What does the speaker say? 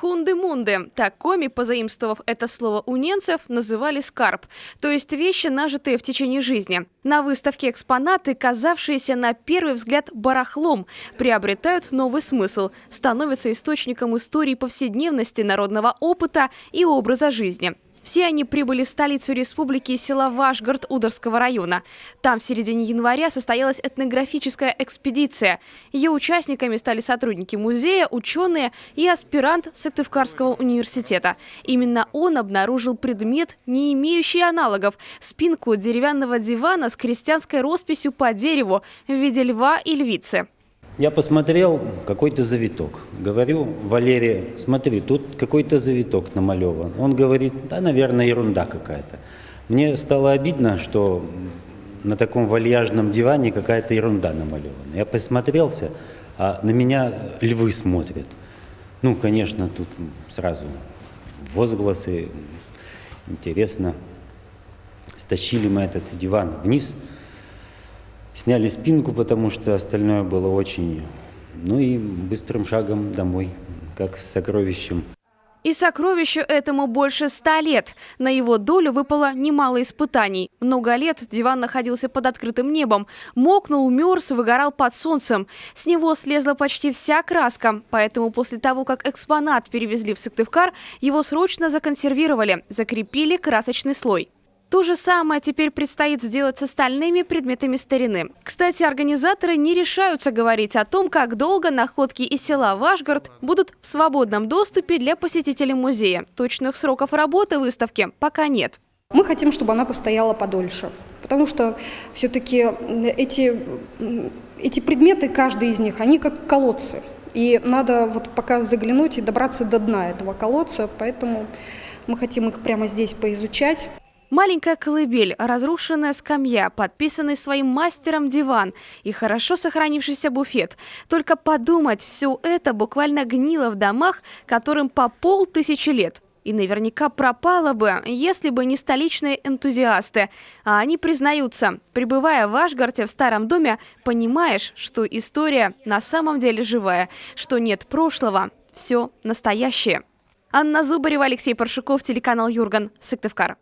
Хунды-мунды. Так коми, позаимствовав это слово у немцев, называли скарб, то есть вещи, нажитые в течение жизни. На выставке экспонаты, казавшиеся на первый взгляд барахлом, приобретают новый смысл, становятся источником истории повседневности, народного опыта и образа жизни. Все они прибыли в столицу республики из села Вашгород Ударского района. Там в середине января состоялась этнографическая экспедиция. Ее участниками стали сотрудники музея, ученые и аспирант Сыктывкарского университета. Именно он обнаружил предмет, не имеющий аналогов – спинку деревянного дивана с крестьянской росписью по дереву в виде льва и львицы. Я посмотрел, какой-то завиток. Говорю Валере, смотри, тут какой-то завиток намалеван. Он говорит, да, наверное, ерунда какая-то. Мне стало обидно, что на таком вальяжном диване какая-то ерунда намалевана. Я посмотрелся, а на меня львы смотрят. Ну, конечно, тут сразу возгласы. Интересно. Стащили мы этот диван вниз. Сняли спинку, потому что остальное было очень... Ну и быстрым шагом домой, как с сокровищем. И сокровищу этому больше 100 лет. На его долю выпало немало испытаний. Много лет диван находился под открытым небом. Мокнул, мерз, выгорал под солнцем. С него слезла почти вся краска. Поэтому после того, как экспонат перевезли в Сыктывкар, его срочно законсервировали, закрепили красочный слой. То же самое теперь предстоит сделать с остальными предметами старины. Кстати, организаторы не решаются говорить о том, как долго находки из села Вашгород будут в свободном доступе для посетителей музея. Точных сроков работы выставки пока нет. Мы хотим, чтобы она постояла подольше, потому что все-таки эти предметы, каждый из них, они как колодцы. И надо вот пока заглянуть и добраться до дна этого колодца, поэтому мы хотим их прямо здесь поизучать. Маленькая колыбель, разрушенная скамья, подписанный своим мастером диван и хорошо сохранившийся буфет. Только подумать, все это буквально гнило в домах, которым по 500 лет. И наверняка пропало бы, если бы не столичные энтузиасты. А они признаются, пребывая в Вашгороде в старом доме, понимаешь, что история на самом деле живая, что нет прошлого, все настоящее. Анна Зубарева, Алексей Паршуков, телеканал Юрган, Сыктывкар.